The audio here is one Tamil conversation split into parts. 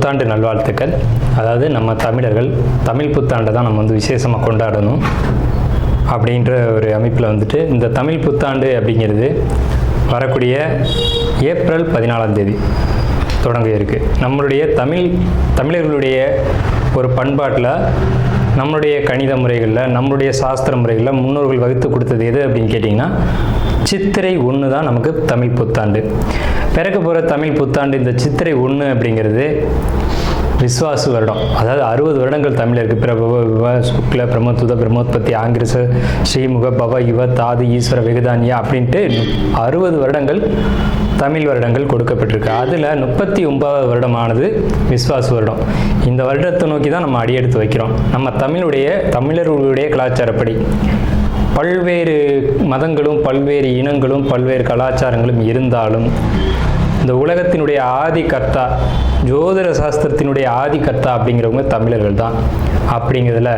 புத்தாண்டு நல்வாழ்த்துக்கள். அதாவது நம்ம தமிழர்கள் தமிழ் புத்தாண்டை தான் நம்ம வந்து விசேஷமாக கொண்டாடணும் அப்படின்ற ஒரு அமைப்பில் வந்துட்டு இந்த தமிழ் புத்தாண்டு அப்படிங்கிறது வரக்கூடிய ஏப்ரல் 14 தொடங்க இருக்குது. நம்மளுடைய தமிழர்களுடைய ஒரு பண்பாட்டில், நம்மளுடைய கணித முறைகளில், நம்மளுடைய சாஸ்திர முறைகளில் முன்னோர்கள் வகுத்து கொடுத்தது எது அப்படின்னு கேட்டிங்கன்னா சித்திரை 1 தான் நமக்கு தமிழ் புத்தாண்டு. பிறக்க போகிற தமிழ் புத்தாண்டு இந்த சித்திரை 1 அப்படிங்கிறது விஸ்வாசு வருடம். அதாவது 60 வருடங்கள் தமிழருக்கு பிரபவ விவ சுக்ல பிரமோத்துத பிரம்மோத்பத்தி ஆங்கிரச ஸ்ரீமுக பவ யுவ தாது ஈஸ்வர வெகுதானியா அப்படின்ட்டு 60 வருடங்கள் தமிழ் வருடங்கள் கொடுக்கப்பட்டிருக்கு. அதில் 39வது வருடமானது விஸ்வாசு வருடம். இந்த வருடத்தை நோக்கி தான் நம்ம அடியெடுத்து வைக்கிறோம். நம்ம தமிழர்களுடைய கலாச்சாரப்படி பல்வேறு மதங்களும் பல்வேறு இனங்களும் பல்வேறு கலாச்சாரங்களும் இருந்தாலும் இந்த உலகத்தினுடைய ஆதி கர்த்தா, ஜோதிட சாஸ்திரத்தினுடைய ஆதி கர்த்தா அப்படிங்கிறவங்க தமிழர்கள் தான். அப்படிங்கிறதுல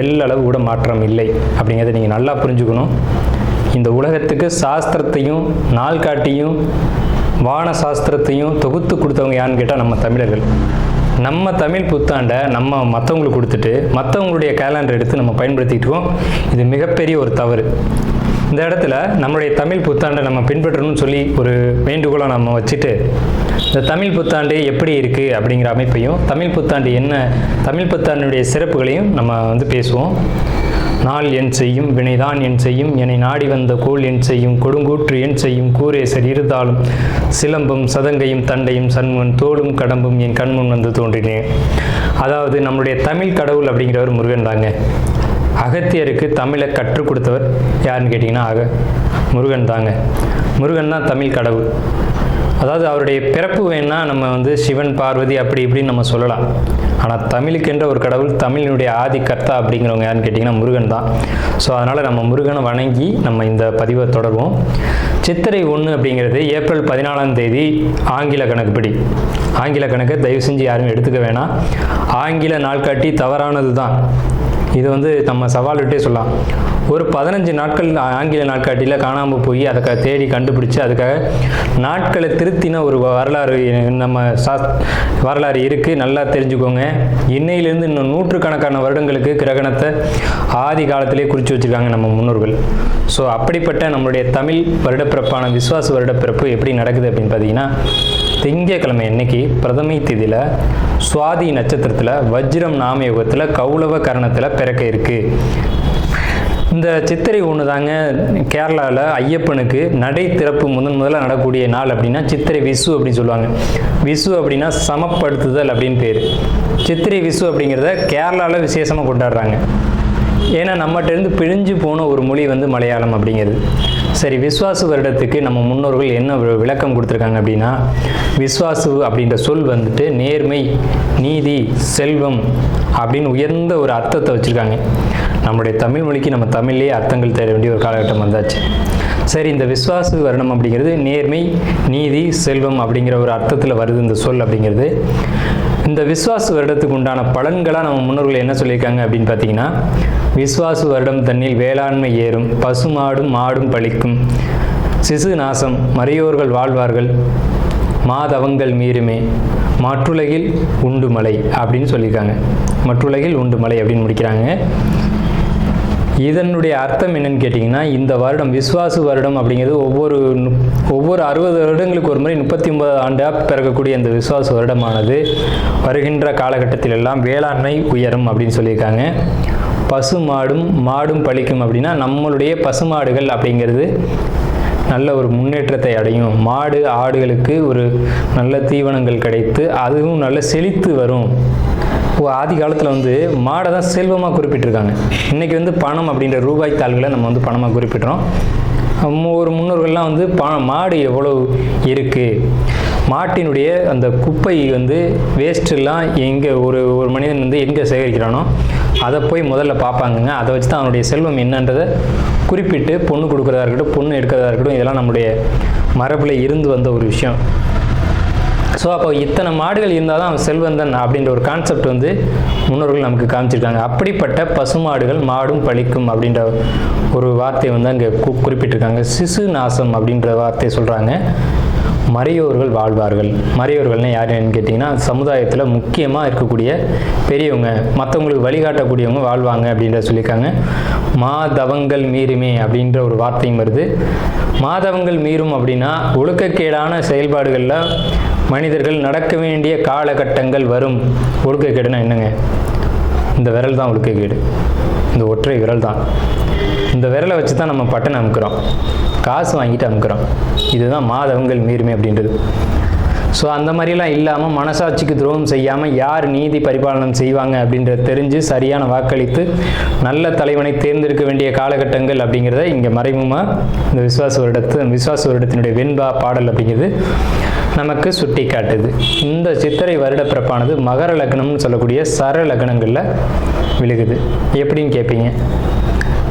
எல்லளவு கூட மாற்றம் இல்லை அப்படிங்கிறத நீங்கள் நல்லா புரிஞ்சுக்கணும். இந்த உலகத்துக்கு சாஸ்திரத்தையும் நாள்காட்டியும் வான சாஸ்திரத்தையும் தொகுத்து கொடுத்தவங்க யாருன்னு கேட்டால் நம்ம தமிழர்கள். நம்ம தமிழ் புத்தாண்டை நம்ம மற்றவங்களுக்கு கொடுத்துட்டு மற்றவங்களுடைய கேலண்டர் எடுத்து நம்ம பயன்படுத்திக்கிட்டோம். இது மிகப்பெரிய ஒரு தவறு. இந்த இடத்துல நம்மளுடைய தமிழ் புத்தாண்டை நம்ம பின்பற்றணும்னு சொல்லி ஒரு வேண்டுகோளை நம்ம வச்சுட்டு இந்த தமிழ் புத்தாண்டு எப்படி இருக்குது அப்படிங்கிற அமைப்பையும் தமிழ் புத்தாண்டு என்ன, தமிழ் புத்தாண்டுடைய சிறப்புகளையும் நம்ம வந்து பேசுவோம். நாள் என் செய்யும் வினைதான் என் செய்யும் என்னை நாடி வந்த கோள் என் செய்யும் கொடுங்கூற்று என் செய்யும் கூரேசர் இருந்தாலும் சிலம்பும் சதங்கையும் தண்டையும் சண்முன் தோளும் கடம்பும் என் கண்முன் வந்து தோன்றினேன். அதாவது நம்மளுடைய தமிழ் கடவுள் அப்படிங்கிறவர் முருகன் தாங்க. அகத்தியருக்கு தமிழை கற்றுக் கொடுத்தவர் யாருன்னு கேட்டிங்கன்னா முருகன் தாங்க. முருகன் தான் தமிழ் கடவுள். அதாவது அவருடைய பிறப்பு வேணால் நம்ம வந்து சிவன் பார்வதி அப்படி இப்படின்னு நம்ம சொல்லலாம். ஆனால் தமிழுக்கென்ற ஒரு கடவுள், தமிழினுடைய ஆதி கர்த்தா அப்படிங்கிறவங்க யாருன்னு கேட்டிங்கன்னா முருகன் தான். ஸோ அதனால் நம்ம முருகனை வணங்கி நம்ம இந்த பதிவை தொடர்வோம். சித்திரை 1 அப்படிங்கிறது ஏப்ரல் 14 ஆங்கில கணக்குப்படி. ஆங்கில கணக்கை தயவு செஞ்சு யாரும் எடுத்துக்க வேணாம். ஆங்கில நாள்காட்டி தவறானது தான். இது வந்து நம்ம சவால் விட்டே சொல்லலாம். ஒரு 15 நாட்கள் ஆங்கில நாட்காட்டியில் காணாமல் போய் அதை தேடி கண்டுபிடிச்சி அதுக்காக நாட்களை திருத்தின ஒரு வரலாறு நம்ம வரலாறு இருக்குது. நல்லா தெரிஞ்சுக்கோங்க. இன்னையிலேருந்து இன்னும் நூற்றுக்கணக்கான வருடங்களுக்கு கிரகணத்தை ஆதி காலத்திலே குறித்து வச்சுருக்காங்க நம்ம முன்னோர்கள். ஸோ அப்படிப்பட்ட நம்மளுடைய தமிழ் வருடப்பிறப்பான விஸ்வாச வருடப்பிறப்பு எப்படி நடக்குது அப்படின்னு பார்த்தீங்கன்னா, திங்கட்கிழமை அன்னைக்கு பிரதமை திதியில் சுவாதி நட்சத்திரத்தில் வஜ்ரம் நாமயோகத்தில் கௌளவ கரணத்தில் பிறக்க இருக்குது. இந்த சித்திரை 1 தாங்க கேரளாவில் ஐயப்பனுக்கு நடை திறப்பு முதல்ல நடக்கக்கூடிய நாள் அப்படின்னா சித்திரை விசு அப்படின்னு சொல்லுவாங்க. விசு அப்படின்னா சமப்படுத்துதல் அப்படின்னு பேர். சித்திரை விசு அப்படிங்கிறத கேரளாவில் விசேஷமாக கொண்டாடுறாங்க. ஏன்னா நம்மகிட்டேருந்து பிழிஞ்சு போன ஒரு மொழி வந்து மலையாளம் அப்படிங்கிறது. சரி, விஸ்வாசு வருடத்துக்கு நம்ம முன்னோர்கள் என்ன விளக்கம் கொடுத்துருக்காங்க அப்படின்னா, விஸ்வாசு அப்படின்ற சொல் வந்துட்டு நேர்மை, நீதி, செல்வம் அப்படின்னு உயர்ந்த ஒரு அர்த்தத்தை வச்சுருக்காங்க. நம்முடைய தமிழ் மொழிக்கு நம்ம தமிழ்லேயே அர்த்தங்கள் தேட வேண்டிய ஒரு காலகட்டம் வந்தாச்சு. சரி, இந்த விஸ்வாசு வருடம் அப்படிங்கிறது நேர்மை, நீதி, செல்வம் அப்படிங்கிற ஒரு அர்த்தத்தில் வருது இந்த சொல் அப்படிங்கிறது. இந்த விஸ்வாசு வருடத்துக்கு உண்டான பலன்களாக நம்ம முன்னோர்கள் என்ன சொல்லியிருக்காங்க அப்படின்னு பார்த்தீங்கன்னா, விஸ்வாசு வருடம் தன்னில் வேளாண்மை ஏறும், பசுமாடும் மாடும் பழிக்கும், சிசு நாசம், மறையோர்கள் வாழ்வார்கள், மாதவங்கள் மீறுமே, மற்றுலகில் உண்டு மலை அப்படின்னு சொல்லியிருக்காங்க. மற்றுலகில் உண்டு மலை அப்படின்னு முடிக்கிறாங்க. இதனுடைய அர்த்தம் என்னன்னு கேட்டிங்கன்னா, இந்த வருடம் விஸ்வாசு வருடம் அப்படிங்கிறது ஒவ்வொரு 60 வருடங்களுக்கு ஒரு முறை 39 ஆண்டாக பிறக்கக்கூடிய இந்த விஸ்வாசு வருடமானது வருகின்ற காலகட்டத்தில் எல்லாம் வேளாண்மை உயரும் அப்படின்னு சொல்லியிருக்காங்க. மாடும் பழிக்கும் அப்படின்னா நம்மளுடைய பசுமாடுகள் அப்படிங்கிறது நல்ல ஒரு முன்னேற்றத்தை அடையும். மாடு ஆடுகளுக்கு ஒரு நல்ல தீவனங்கள் கிடைத்து அதுவும் நல்ல செழித்து வரும். ஆதி காலத்தில் வந்து மாடை தான் செல்வமாக குறிப்பிட்டிருக்காங்க. இன்றைக்கி வந்து பணம் அப்படின்ற ரூபாய் தாள்களை நம்ம வந்து பணமாக குறிப்பிட்றோம். ஒரு முன்னோர்கள்லாம் வந்து மாடு எவ்வளோ இருக்குது, மாட்டினுடைய அந்த குப்பை வந்து வேஸ்ட்டெல்லாம் எங்கே ஒரு மனிதன் வந்து எங்கே சேகரிக்கிறானோ அதை போய் முதல்ல பார்ப்பாங்கங்க. அதை வச்சு தான் அவனுடைய செல்வம் என்னன்றதை குறிப்பிட்டு பொண்ணு கொடுக்குறதா இருக்கட்டும், பொண்ணு எடுக்கிறதா இருக்கட்டும், இதெல்லாம் நம்முடைய மரபில் இருந்து வந்த ஒரு விஷயம். ஸோ அப்போ இத்தனை மாடுகள் இருந்தால் தான் அவன் செல்வந்தன் அப்படின்ற ஒரு கான்செப்ட் வந்து முன்னோர்கள் நமக்கு காமிச்சிருக்காங்க. அப்படிப்பட்ட பசுமாடுகள் மாடும் பழிக்கும் அப்படின்ற ஒரு வார்த்தையை வந்து அங்கே குறிப்பிட்டிருக்காங்க. சிசு நாசம் அப்படின்ற வார்த்தையை சொல்கிறாங்க. மறையோர்கள் வாழ்வார்கள். மறையோர்கள்னால் யாருன்னு கேட்டிங்கன்னா சமுதாயத்தில் முக்கியமாக இருக்கக்கூடிய பெரியவங்க, மற்றவங்களுக்கு வழிகாட்டக்கூடியவங்க வாழ்வாங்க அப்படின்ற சொல்லியிருக்காங்க. மாதவங்கள் மீறுமே அப்படின்ற ஒரு வார்த்தையும் வருது. மாதவங்கள் மீறும் அப்படின்னா ஒழுக்கக்கேடான செயல்பாடுகளில் மனிதர்கள் நடக்க வேண்டிய காலகட்டங்கள் வரும். ஒழுக்கக்கேடுனா என்னங்க? இந்த விரல் தான் ஒழுக்கக்கேடு, இந்த ஒற்றை விரல் தான். இந்த விரலை வச்சு தான் நம்ம பட்டனை அமுக்கிறோம், காசு வாங்கிட்டு அமுக்கிறோம். இதுதான் மாதவங்கள் மீறுமே அப்படின்றது. ஸோ அந்த மாதிரிலாம் இல்லாமல் மனசாட்சிக்கு துரோகம் செய்யாமல் யார் நீதி பரிபாலனம் செய்வாங்க அப்படின்றத தெரிஞ்சு சரியான வாக்களித்து நல்ல தலைவனை தேர்ந்தெடுக்க வேண்டிய காலகட்டங்கள் அப்படிங்கிறத இங்கே மறைமுகமாக இந்த விசுவாச வருடத்தினுடைய வெண்பா பாடல் அப்படிங்கிறது நமக்கு சுட்டி காட்டுது. இந்த சித்திரை வருட பிறப்பானது மகர லக்னம்னு சொல்லக்கூடிய சர லக்னங்களில் விழுகுது. எப்படின்னு கேட்பீங்க?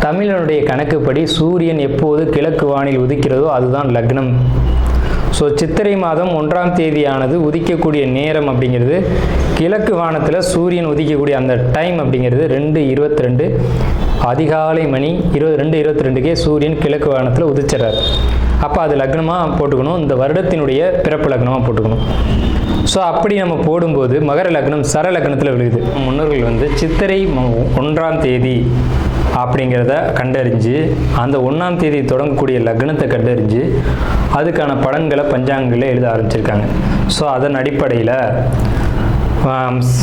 தமிழனுடைய கணக்குப்படி சூரியன் எப்போது கிழக்கு வானில் உதிக்கிறதோ அதுதான் லக்னம். ஸோ சித்திரை மாதம் 1ஆம் தேதியானது உதிக்கக்கூடிய நேரம் அப்படிங்கிறது கிழக்கு வானத்தில் சூரியன் உதிக்கக்கூடிய அந்த டைம் அப்படிங்கிறது 2:22 அதிகாலை மணி 2:22க்கே சூரியன் கிழக்கு வானத்தில் உதிச்சிடறாரு. அப்போ அது லக்னமாக போட்டுக்கணும், இந்த வருடத்தினுடைய பிறப்பு லக்னமாக போட்டுக்கணும். ஸோ அப்படி நம்ம போடும்போது மகர லக்னம் சர லக்னத்தில் விழுகுது. முன்னோர்கள் சித்திரை 1ஆம் தேதி அப்படிங்கிறத கண்டறிஞ்சு அந்த 1ஆம் தேதி தொடங்கக்கூடிய லக்னத்தை கண்டறிஞ்சு அதுக்கான பலன்களை பஞ்சாங்கங்களில் எழுத ஆரம்பிச்சிருக்காங்க. ஸோ அதன் அடிப்படையில்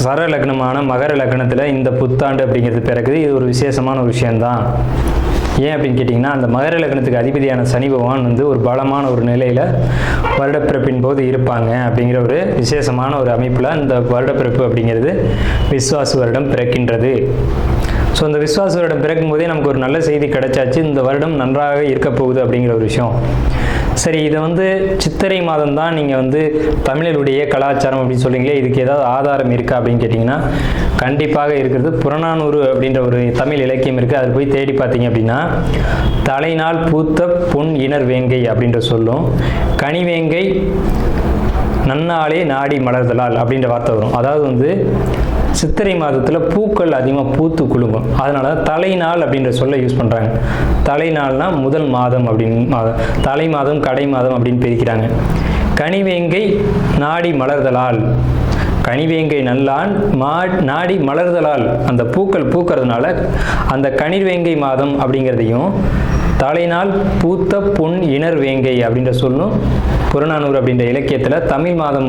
சர லக்னமான மகர லக்னத்தில் இந்த புத்தாண்டு அப்படிங்கிறது பிறகுது. இது ஒரு விசேஷமான ஒரு விஷயந்தான். ஏன் அப்படின்னு கேட்டிங்கன்னா, அந்த மகர லக்னத்துக்கு அதிபதியான சனி பகவான் ஒரு பலமான ஒரு நிலையில் வருடப்பிறப்பின் போது இருப்பாங்க அப்படிங்கிற ஒரு விசேஷமான ஒரு அமைப்பில் இந்த வருடப்பிறப்பு அப்படிங்கிறது விஸ்வாச வருடம் பிறக்கின்றது. ஸோ இந்த விஸ்வாச வருடம் பிறக்கும் போதே நமக்கு ஒரு நல்ல செய்தி கிடைச்சாச்சு, இந்த வருடம் நன்றாக இருக்க போகுது அப்படிங்கிற ஒரு விஷயம். சரி, இதை சித்திரை மாதம் தான் நீங்கள் தமிழருடைய கலாச்சாரம் அப்படின்னு சொல்றீங்களே, இதுக்கு ஏதாவது ஆதாரம் இருக்கா அப்படின்னு கேட்டிங்கன்னா கண்டிப்பாக இருக்கிறது. புறநானூறு அப்படின்ற ஒரு தமிழ் இலக்கியம் இருக்குது. அதில் போய் தேடி பார்த்தீங்க அப்படின்னா தலைநாள் பூத்த பொன் இணர் வேங்கை அப்படின்ற சொல்லும், கனிவேங்கை நன்னாளே நாடி மலர்தலால் அப்படின்ற வார்த்தை வரும். அதாவது சித்திரை மாதத்தில் பூக்கள் அதிகமாக பூத்து குலுங்கும். அதனால தலைநாள் அப்படின்ற சொல்ல யூஸ் பண்ணுறாங்க. தலைநாள்னா முதல் மாதம் அப்படின்னு, தலை மாதம் கடை மாதம் அப்படின்னு பிரிக்கிறாங்க. கனிவேங்கை நாடி மலர்தலால், கனிவேங்கை நல்லான் நாடி மலர்தலால், அந்த பூக்கள் பூக்கிறதுனால அந்த கனிவேங்கை மாதம் அப்படிங்கிறதையும் தலைநாள் பூத்த பொன் இணர் வேங்கை அப்படின்ற சொல்லும் புறநானூறு அப்படின்ற இலக்கியத்தில் தமிழ் மாதம்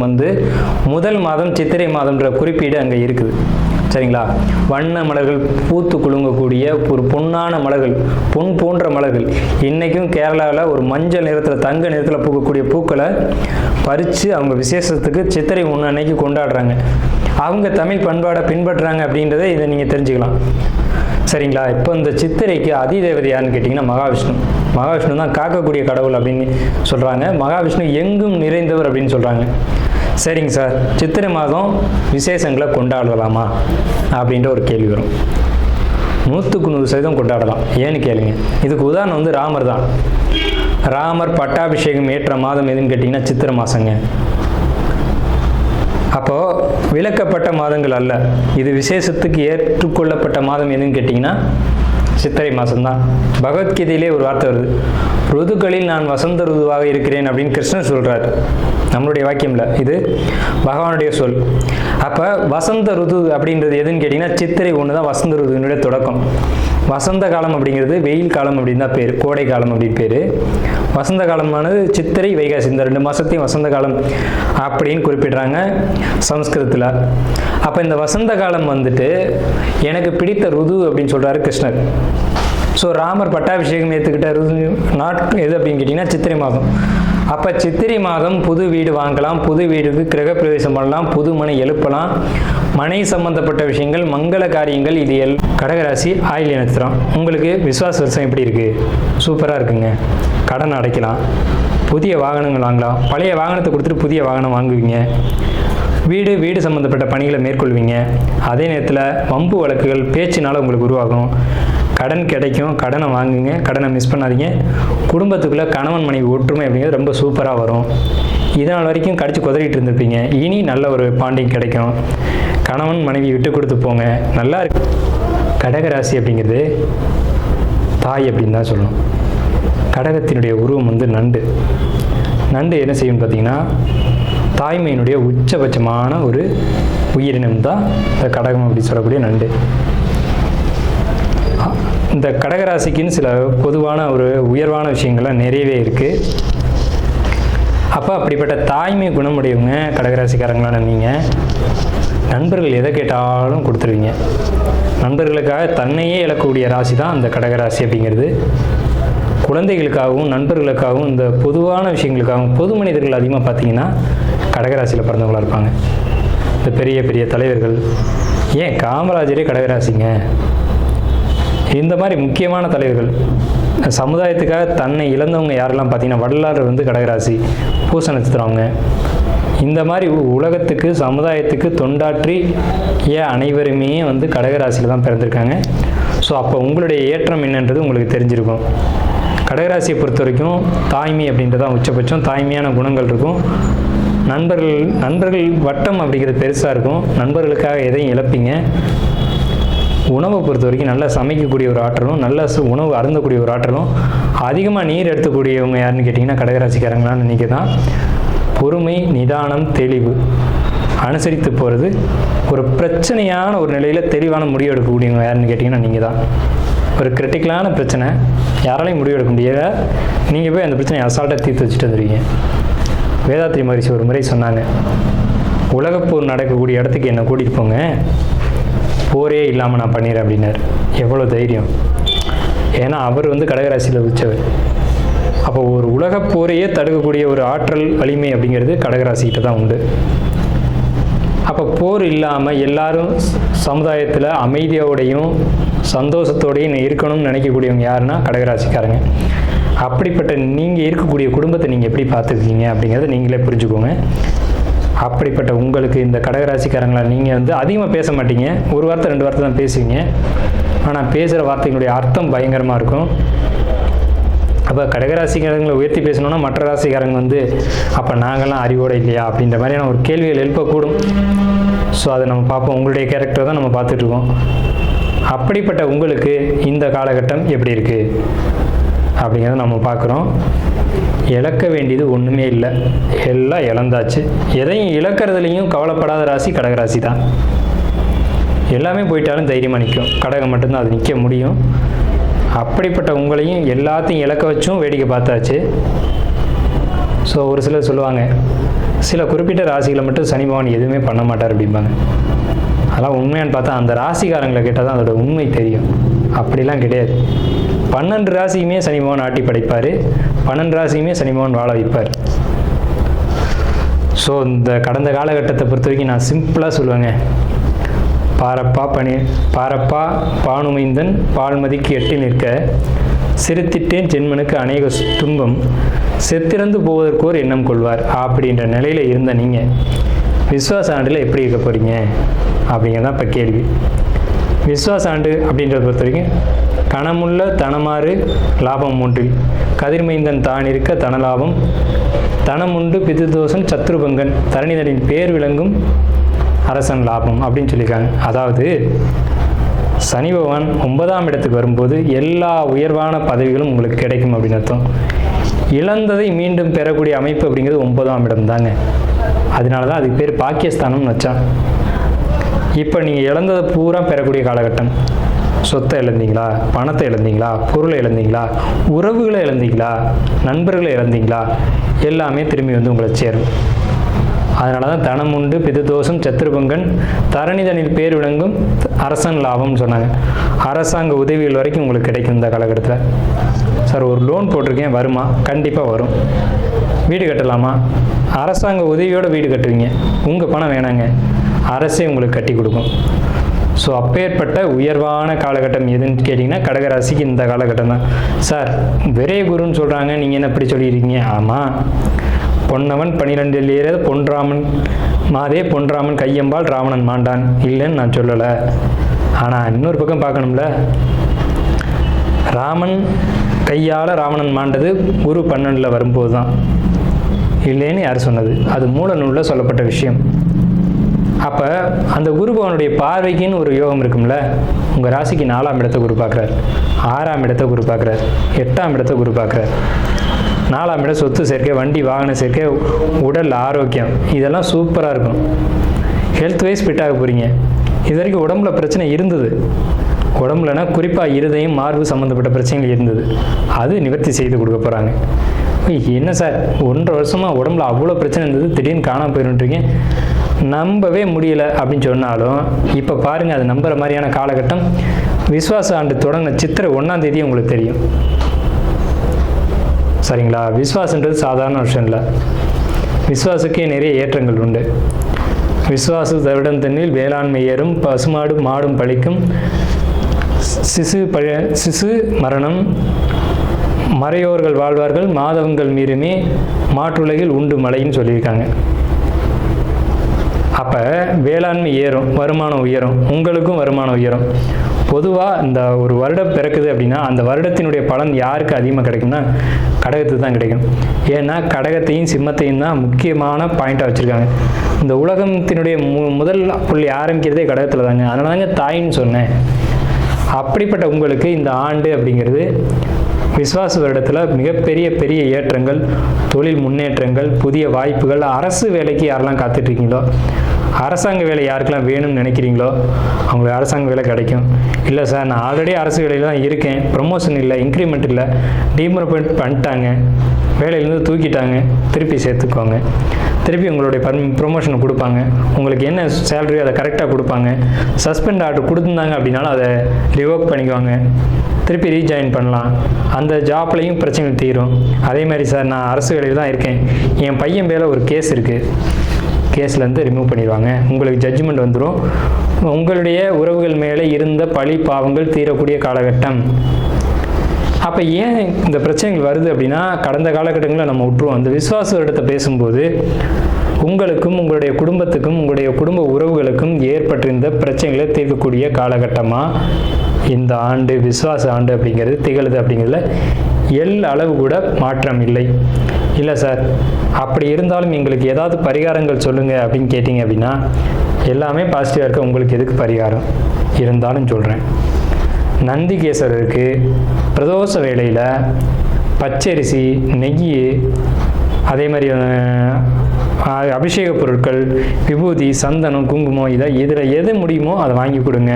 முதல் மாதம் சித்திரை மாதம்ன்ற குறிப்பீடு அங்கே இருக்குது. சரிங்களா? வண்ண மலர்கள் பூத்து குலுங்கக்கூடிய ஒரு பொன்னான மலர்கள், பொன் போன்ற மலர்கள். இன்றைக்கும் கேரளாவில் ஒரு மஞ்சள் நிறத்தில் தங்க நிறத்தில் பூக்கக்கூடிய பூக்களை பறித்து அவங்க விசேஷத்துக்கு சித்திரை 1 அன்னைக்கு கொண்டாடுறாங்க. அவங்க தமிழ் பண்பாடை பின்பற்றுறாங்க அப்படின்றத இதை நீங்கள் தெரிஞ்சுக்கலாம். சரிங்களா? இப்போ இந்த சித்திரைக்கு அதிதேவதை யாருன்னு கேட்டிங்கன்னா மகாவிஷ்ணு. மகாவிஷ்ணு தான் காக்கக்கூடிய கடவுள் அப்படின்னு சொல்கிறாங்க. மகாவிஷ்ணு எங்கும் நிறைந்தவர் அப்படின்னு சொல்கிறாங்க. சரிங்க சார், சித்திரை மாதம் விசேஷங்களை கொண்டாடலாமா அப்படின்ற ஒரு கேள்வி வரும். 100% கொண்டாடலாம். ஏன்னு கேளுங்க. இதுக்கு உதாரணம் ராமர் தான். ராமர் பட்டாபிஷேகம் ஏற்ற மாதம் எதுன்னு கேட்டிங்கன்னா சித்திரை மாதங்க. அப்போது விலக்கப்பட்ட மாதங்கள் அல்ல, இது விசேஷத்துக்கு ஏற்றுக்கொள்ளப்பட்ட மாதம் எதுன்னு கேட்டிங்கன்னா சித்திரை மாதம்தான். பகவத்கீதையிலே ஒரு வார்த்தை வருது, ருதுக்களில் நான் வசந்த ருதுவாக இருக்கிறேன் அப்படின்னு கிருஷ்ணன் சொல்கிறார். நம்மளுடைய வாக்கியம்ல, இது பகவானுடைய சொல். அப்போ வசந்த ருது அப்படின்றது எதுன்னு கேட்டிங்கன்னா சித்திரை 1 தான் வசந்த ருதுனுடைய தொடக்கம். வசந்த காலம் அப்படிங்கிறது வெயில் காலம் அப்படின்னு தான் பேர், கோடை காலம் அப்படின்னு பேர். வசந்த காலமானது சித்திரை வைகாசி, இந்த 2 மாதத்தையும் வசந்த காலம் அப்படின்னு குறிப்பிடுறாங்க சமஸ்கிருதத்தில். அப்போ இந்த வசந்த காலம் எனக்கு பிடித்த ருது அப்படின்னு சொல்கிறாரு கிருஷ்ணர். ஸோ ராமர் பட்டாபிஷேகம் ஏற்றுக்கிட்ட நாட்கள் எது அப்படின்னு கேட்டிங்கன்னா சித்திரை மாதம். அப்போ சித்திரை மாதம் புது வீடு வாங்கலாம், புது வீடுக்கு கிரகப்பிரவேசம் பண்ணலாம், புது மனை எழுப்பலாம், மனை சம்பந்தப்பட்ட விஷயங்கள், மங்கள காரியங்கள், இது கடகராசி ஆயில்ய நட்சத்திரம். உங்களுக்கு விஸ்வாச வருஷம் எப்படி இருக்குது? சூப்பராக இருக்குங்க. கடன் அடைக்கலாம், புதிய வாகனங்கள் வாங்கலாம், பழைய வாகனத்தை கொடுத்துட்டு புதிய வாகனம் வாங்குவீங்க, வீடு சம்மந்தப்பட்ட பணிகளை மேற்கொள்வீங்க. அதே நேரத்தில் வம்பு வழக்குகள் பேச்சினால் உங்களுக்கு உருவாகும். கடன் கிடைக்கும், கடனை வாங்குங்க, கடனை மிஸ் பண்ணாதீங்க. குடும்பத்துக்குள்ளே கணவன் மனைவி ஒற்றுமை அப்படிங்கிறது ரொம்ப சூப்பராக வரும். இதனால் வரைக்கும் கடிச்சு குதறிட்டு இருந்திருப்பீங்க, இனி நல்ல ஒரு பாண்டிங் கிடைக்கும். கணவன் மனைவி விட்டு கொடுத்து போங்க, நல்லா இருக்கு. கடகராசி அப்படிங்கிறது தாய் அப்படின்னு தான் சொல்லணும். கடகத்தினுடைய உருவம் நண்டு. நண்டு என்ன செய்யும்னு பார்த்தீங்கன்னா தாய்மையினுடைய உச்சபட்சமான ஒரு உயிரினம் தான் இந்த கடகம் அப்படி சொல்லக்கூடிய நண்டு. இந்த கடகராசிக்குன்னு சில பொதுவான ஒரு உயர்வான விஷயங்கள்லாம் நிறையவே இருக்குது. அப்போ அப்படிப்பட்ட தாய்மை குணமுடையவங்க கடகராசிக்காரங்களான நீங்கள் நண்பர்கள் எதை கேட்டாலும் கொடுத்துருவீங்க. நண்பர்களுக்காக தன்னையே இழக்கக்கூடிய ராசி தான் அந்த கடகராசி அப்படிங்கிறது. குழந்தைகளுக்காகவும் நண்பர்களுக்காகவும் இந்த பொதுவான விஷயங்களுக்காகவும் பொது மனிதர்கள் அதிகமாக பார்த்தீங்கன்னா கடகராசியில் பிறந்தவங்களாக இருப்பாங்க. இந்த பெரிய பெரிய தலைவர்கள், ஏன் காமராஜரே கடகராசிங்க. இந்த மாதிரி முக்கியமான தலைவர்கள், சமுதாயத்துக்காக தன்னை இழந்தவங்க யாரெல்லாம் பார்த்தீங்கன்னா வள்ளலார் வந்து கடகராசி, பூச நட்சத்திரவங்க. இந்த மாதிரி உலகத்துக்கு சமுதாயத்துக்கு தொண்டாற்றி அனைவருமே வந்து கடகராசியில் தான் பிறந்திருக்காங்க. ஸோ அப்போ உங்களுடைய ஏற்றம் என்னன்றது உங்களுக்கு தெரிஞ்சிருக்கும். கடகராசியை பொறுத்த வரைக்கும் தாய்மை அப்படின்றதான் உச்சபட்சம். தாய்மையான குணங்கள் இருக்கும். நண்பர்கள் வட்டம் அப்படிங்கிறது பெருசாக இருக்கும். நண்பர்களுக்காக எதையும் இழப்பீங்க. உணவை பொறுத்த வரைக்கும் நல்லா சமைக்கக்கூடிய ஒரு ஆற்றலும், நல்ல உணவு அருந்தக்கூடிய ஒரு ஆற்றலும், அதிகமாக நீர் எடுத்துக்கூடியவங்க யாருன்னு கேட்டிங்கன்னா கடகராசிக்காரங்களான்னு இன்றைக்கி தான். பொறுமை, நிதானம், தெளிவு, அனுசரித்து போகிறது, ஒரு பிரச்சனையான ஒரு நிலையில் தெளிவான முடிவு எடுக்கக்கூடியவங்க யாருன்னு கேட்டிங்கன்னா நீங்கள் தான். ஒரு கிரிட்டிக்கலான பிரச்சனை யாராலையும் முடிவு எடுக்க முடியல, நீங்கள் போய் அந்த பிரச்சனையை அசால்ட்டாக தீர்த்து வச்சுட்டு வந்துடுவீங்க. வேதாத்ரி மகரிஷி ஒரு முறை சொன்னாங்க, உலகப்போர் நடக்கக்கூடிய இடத்துக்கு என்னை கூட்டிகிட்டு போங்க, போரே இல்லாமல் நான் பண்ணிடுறேன் அப்படின்னார். எவ்வளோ தைரியம்! ஏன்னா அவர் வந்து கடகராசியில் உச்சவர். அப்போ ஒரு உலகப் போரையே தடுக்கக்கூடிய ஒரு ஆற்றல் வலிமை அப்படிங்கிறது கடகராசிக்கிட்ட தான் உண்டு. அப்போ போர் இல்லாமல் எல்லாரும் சமுதாயத்தில் அமைதியோடையும் சந்தோஷத்தோடையும் இருக்கணும்னு நினைக்கக்கூடியவங்க யாருன்னா கடகராசிக்காரங்க. அப்படிப்பட்ட நீங்கள் இருக்கக்கூடிய குடும்பத்தை நீங்கள் எப்படி பார்த்துருக்கீங்க அப்படிங்கிறத நீங்களே புரிஞ்சுக்கோங்க. அப்படிப்பட்ட உங்களுக்கு இந்த கடகராசிக்காரங்களா நீங்கள் வந்து அதிகமாக பேச மாட்டீங்க, ஒரு வார்த்தை 2 வார்த்தை தான் பேசுவீங்க. ஆனால் பேசுகிற வார்த்தைகளுடைய அர்த்தம் பயங்கரமாக இருக்கும். அப்போ கடகராசிக்காரங்களை உயர்த்தி பேசணுன்னா மற்ற ராசிக்காரங்க வந்து அப்போ நாங்கள்லாம் அறிவோடு இல்லையா அப்படின்ற மாதிரியான ஒரு கேள்விகள் எழுப்பக்கூடும். ஸோ அதை நம்ம பார்ப்போம். உங்களுடைய கேரக்டர் தான் நம்ம பார்த்துட்ருக்கோம். அப்படிப்பட்ட உங்களுக்கு இந்த காலகட்டம் எப்படி இருக்குது அப்படிங்கிறத நம்ம பார்க்குறோம். இழக்க வேண்டியது ஒன்றுமே இல்லை, எல்லாம் இழந்தாச்சு. எதையும் இழக்கிறதுலையும் கவலைப்படாத ராசி கடகராசி தான். எல்லாமே போயிட்டாலும் தைரியமாக நிற்கும். கடகம் மட்டும்தான் அது நிற்க முடியும். அப்படிப்பட்ட உங்களையும் எல்லாத்தையும் இழக்க வச்சும் வேடிக்கை பார்த்தாச்சு. ஸோ ஒரு சிலர் சொல்லுவாங்க, சில குறிப்பிட்ட ராசிகளை மட்டும் சனி பகவான் எதுவுமே பண்ண மாட்டார் அப்படிம்பாங்க. அதெல்லாம் உண்மையான்னு பார்த்தா அந்த ராசிக்காரங்களை கேட்டால் தான் அதோட உண்மை தெரியும். அப்படிலாம் கிடையாது. 12 ராசியுமே சனி பகவான் ஆட்டி படைப்பார், 12 ராசியுமே சனி பகவான் வாழ வைப்பார். ஸோ இந்த கடந்த காலகட்டத்தை பொறுத்த வரைக்கும் நான் சிம்பிளாக சொல்லுவேங்க, பாரப்பா பானுமைந்தன் பால்மதிக்கு எட்டி நிற்க, சிறுத்திட்டேன் ஜென்மனுக்கு அநேக துன்பம், செத்திறந்து போவதற்கு ஒரு எண்ணம் கொள்வார் அப்படின்ற நிலையில் இருந்த நீங்கள் விஸ்வாச ஆண்டில் எப்படி இருக்க போகிறீங்க அப்படிங்கிறதான் இப்போ கேள்வி. விஸ்வாச ஆண்டு அப்படின்றத பொறுத்த வரைக்கும் கணமுள்ள தனமாறு லாபம் மூன்றில், கதிர்மைந்தன் தான் இருக்க தனலாபம், தனமுண்டு பிதுதோஷன் சத்ருபங்கன், தரணிதனின் பேர் விளங்கும் அரசன் லாபம் அப்படின்னு சொல்லியிருக்காங்க. அதாவது சனி பகவான் 9ஆம் இடத்துக்கு வரும்போது எல்லா உயர்வான பதவிகளும் உங்களுக்கு கிடைக்கும் அப்படின்னு அர்த்தம். இழந்ததை மீண்டும் பெறக்கூடிய அமைப்பு அப்படிங்கிறது 9ஆம் இடம் தாங்க. அதனால தான் அதுக்கு பேர் பாக்கியஸ்தானம்னு வச்சான். இப்போ நீங்கள் இழந்ததை பூரா பெறக்கூடிய காலகட்டம். சொத்தை இழந்தீங்களா, பணத்தை இழந்தீங்களா, பொருளை இழந்தீங்களா, உறவுகளை இழந்தீங்களா, நண்பர்களை இழந்தீங்களா, எல்லாமே திரும்பி வந்து உங்களை சேரும். அதனால தான் தனம் உண்டு பிதுதோஷம் சத்ருபங்கன், தரணிதனில் பேர் விளங்கும் அரசன் லாபம்னு சொன்னாங்க. அரசாங்க உதவிகள் வரைக்கும் உங்களுக்கு கிடைக்கும் இந்த காலகட்டத்தில். சார் ஒரு லோன் போட்டிருக்கேன், வருமா? கண்டிப்பாக வரும். வீடு கட்டலாமா? அரசாங்க உதவியோடு வீடு கட்டுவீங்க. உங்கள் பணம் வேணாங்க, அரசே உங்களுக்கு கட்டி கொடுக்கும். ஸோ அப்பேற்பட்ட உயர்வான காலகட்டம் எதுன்னு கேட்டிங்கன்னா கடகராசிக்கு இந்த காலகட்டம் தான். சார் விரைய குருன்னு சொல்கிறாங்க, நீங்கள் என்ன இப்படி சொல்லியிருக்கீங்க? ஆமாம், பொன்னவன் 12 ஏறது பொன்ராமன் மாதே பொன்ராமன் கையம்பால் ராவணன் மாண்டான் இல்லைன்னு நான் சொல்லலை. ஆனால் இன்னொரு பக்கம் பார்க்கணும்ல, ராமன் கையால் ராவணன் மாண்டது குரு 12 வரும்போது தான், இல்லைன்னு யார் சொன்னது? அது மூல நூலில் சொல்லப்பட்ட விஷயம். அப்போ அந்த குரு பகவானுடைய பார்வைக்குன்னு ஒரு யோகம் இருக்கும்ல. உங்கள் ராசிக்கு 4ஆம் இடத்தை குரு பார்க்குறார், 6ஆம் இடத்தை குரு பார்க்குறார், 8ஆம் இடத்தை குரு பார்க்குறார். 4ஆம் இடம் சொத்து சேர்க்கை, வண்டி வாகன சேர்க்கை, உடல் ஆரோக்கியம், இதெல்லாம் சூப்பராக இருக்கும். ஹெல்த் வைஸ் ஃபிட் ஆக போகிறீங்க. இது வரைக்கும் உடம்புல பிரச்சனை இருந்தது, உடம்புலனா குறிப்பாக இருதயம் மார்பு சம்மந்தப்பட்ட பிரச்சனைகள் இருந்தது, அது நிவர்த்தி செய்து கொடுக்க போகிறாங்க. என்ன சார் 1.5 வருஷமாக உடம்புல அவ்வளோ பிரச்சனை இருந்தது, திடீர்னு காணாமல் போயிட்டுருக்கீங்க, நம்பவே முடியலை அப்படின்னு சொன்னாலும் இப்போ பாருங்கள், அது நம்புகிற மாதிரியான காலகட்டம். விஸ்வாச ஆண்டு தொடங்கின சித்திரை 1ஆம் தேதி உங்களுக்கு தெரியும். சரிங்களா? விஸ்வாசன்றது சாதாரண விஷயம் இல்லை. விஸ்வாசுக்கே நிறைய ஏற்றங்கள் உண்டு. விஸ்வாச தவிடம் தண்ணில் வேளாண்மை ஏறும், பசுமாடு மாடும் பழிக்கும், சிசு மரணம், மறையோர்கள் வாழ்வார்கள், மாதவங்கள் மீறுமே, மாற்றுலகில் உண்டு மழைன்னு சொல்லியிருக்காங்க. அப்போ வேளாண்மை ஏறும், வருமானம் உயரும், உங்களுக்கும் வருமானம் உயரும். பொதுவாக இந்த ஒரு வருடம் பிறக்குது அப்படின்னா அந்த வருடத்தினுடைய பலன் யாருக்கு அதிகமாக கிடைக்கும்னா கடகத்துக்கு தான் கிடைக்கும். ஏன்னா கடகத்தையும் சிம்மத்தையும் தான் முக்கியமான பாயிண்ட்டாக வச்சுருக்காங்க. இந்த உலகத்தினுடைய முதல் புள்ளி ஆரம்பிக்கிறதே கடகத்தில் தாங்க. அதனால தாங்க தாயின்னு சொன்னேன். அப்படிப்பட்ட உங்களுக்கு இந்த ஆண்டு அப்படிங்கிறது விஸ்வாச வருடத்தில் மிகப்பெரிய ஏற்றங்கள், தொழில் முன்னேற்றங்கள், புதிய வாய்ப்புகள், அரசு வேலைக்கு யாரெல்லாம் காத்துட்ருக்கீங்களோ, அரசாங்க வேலை யாருக்கெல்லாம் வேணும்னு நினைக்கிறீங்களோ அவங்களுக்கு அரசாங்க வேலை கிடைக்கும். இல்லை சார் நான் ஆல்ரெடி அரசு வேலையில் தான் இருக்கேன், ப்ரொமோஷன் இல்லை, இன்க்ரிமெண்ட் இல்லை, டீமோரேட் பண்ணிட்டாங்க, வேலையிலேருந்து தூக்கிட்டாங்க, திருப்பி சேர்த்துக்கோங்க. திருப்பி உங்களுடைய ப்ரொமோஷனை கொடுப்பாங்க. உங்களுக்கு என்ன சேலரி அதை கரெக்டாக கொடுப்பாங்க. சஸ்பெண்ட் ஆர்டர் கொடுத்துருந்தாங்க அப்படின்னாலும் அதை ரிவோக் பண்ணிக்குவாங்க, திருப்பி ரீஜாயின் பண்ணலாம். அந்த ஜாப்லையும் பிரச்சனைகள் தீரும். அதே மாதிரி சார் நான் அரசு வேலையில் தான் இருக்கேன், என் பையன் மேலே ஒரு கேஸ் இருக்குது, கேஸ்லேருந்து ரிமூவ் பண்ணிடுவாங்க, உங்களுக்கு ஜட்ஜ்மெண்ட் வந்துடும். உங்களுடைய உறவுகள் மேலே இருந்த பழி பாவங்கள் தீரக்கூடிய காலகட்டம். அப்போ ஏன் இந்த பிரச்சனைகள் வருது அப்படின்னா கடந்த காலகட்டங்களில் நம்ம விட்டுருவோம். அந்த விசுவாச வருடத்தை பேசும்போது உங்களுக்கும் உங்களுடைய குடும்பத்துக்கும் உங்களுடைய குடும்ப உறவுகளுக்கும் ஏற்பட்டிருந்த பிரச்சனைகளை தீர்க்கக்கூடிய காலகட்டமாக இந்த ஆண்டு விசுவாச ஆண்டு அப்படிங்கிறது திகழுது. அப்படிங்கிறதுல அளவு கூட மாற்றம் இல்லை. இல்லை சார் அப்படி இருந்தாலும் எங்களுக்கு ஏதாவது பரிகாரங்கள் சொல்லுங்கள் அப்படின்னு கேட்டிங்க அப்படின்னா எல்லாமே பாசிட்டிவாக இருக்க. உங்களுக்கு எதுக்கு பரிகாரம் இருந்தாலும் சொல்கிறேன். நந்திகேசருக்கு பிரதோஷ வேளையில் பச்சரிசி, நெய், அதே மாதிரி அபிஷேக பொருட்கள், விபூதி, சந்தனம், குங்குமம், இதில் எது முடியுமோ அதை வாங்கி கொடுங்க.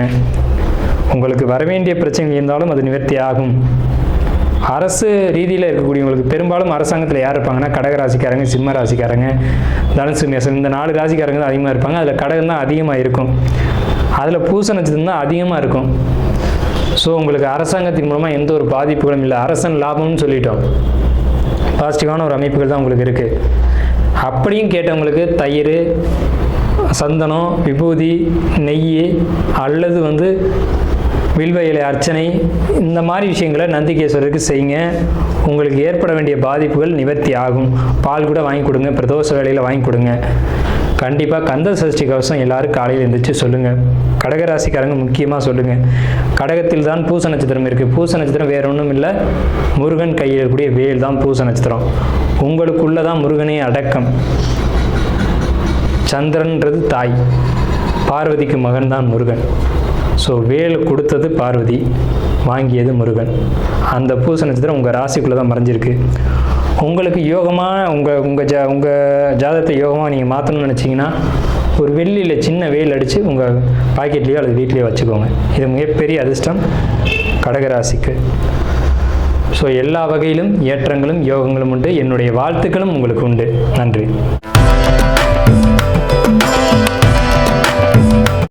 உங்களுக்கு வரவேண்டிய பிரச்சனை இருந்தாலும் அது நிவர்த்தி ஆகும். அரசு ரீதியில் இருக்கக்கூடியவங்களுக்கு பெரும்பாலும் அரசாங்கத்தில் யார் இருப்பாங்கன்னா கடகராசிக்காரங்க, சிம்ம ராசிக்காரங்க, தனுசு, மேசம், இந்த 4 ராசிக்காரங்க தான் அதிகமாக இருப்பாங்க. அதில் கடகம் தான் அதிகமாக இருக்கும். அதில் பூச நட்சத்திரம் தான் அதிகமாக இருக்கும். ஸோ உங்களுக்கு அரசாங்கத்தின் மூலமாக எந்த ஒரு பாதிப்புகளும் இல்லை. அரசன் லாபம்னு சொல்லிட்டோம். பாசிட்டிவான ஒரு அமைப்புகள் தான் உங்களுக்கு இருக்குது. அப்படியும் கேட்டவங்களுக்கு தயிர், சந்தனம், விபூதி, நெய் அல்லது வில்வ இலை அர்ச்சனை, இந்த மாதிரி விஷயங்களை நந்திகேஸ்வரருக்கு செய்யுங்க. உங்களுக்கு ஏற்பட வேண்டிய பாதிப்புகள் நிவர்த்தி ஆகும். பால் கூட வாங்கி கொடுங்க, பிரதோஷ வேளையில் வாங்கி கொடுங்க. கண்டிப்பாக கந்த சஷ்டி கவசம் எல்லாரும் காலையில் எழுந்திரிச்சு சொல்லுங்கள். கடகராசிக்காரங்க முக்கியமாக சொல்லுங்கள். கடகத்தில் தான் பூச நட்சத்திரம் இருக்குது. பூச நட்சத்திரம் வேறு ஒன்றும் இல்லை, முருகன் கையில் இருக்கக்கூடிய வேல் தான் பூச நட்சத்திரம். உங்களுக்குள்ளே தான் முருகனே அடக்கம். சந்திரன்றது தாய், பார்வதிக்கு மகன் தான் முருகன். ஸோ வேல் கொடுத்தது பார்வதி, வாங்கியது முருகன். அந்த பூச நட்சத்திரம் உங்கள் ராசிக்குள்ளே தான் மறைஞ்சிருக்கு. உங்களுக்கு யோகமாக உங்கள் ஜாதகத்தை யோகமாக நீங்கள் மாற்றணும்னு நினச்சிங்கன்னா ஒரு வெள்ளியில் சின்ன வேல் அடித்து உங்கள் பாக்கெட்லேயோ அல்லது வீட்லேயோ வச்சுக்கோங்க. இது மிகப்பெரிய அதிர்ஷ்டம் கடகராசிக்கு. ஸோ எல்லா வகையிலும் ஏற்றங்களும் யோகங்களும் உண்டு. என்னுடைய வாழ்த்துக்களும் உங்களுக்கு உண்டு. நன்றி.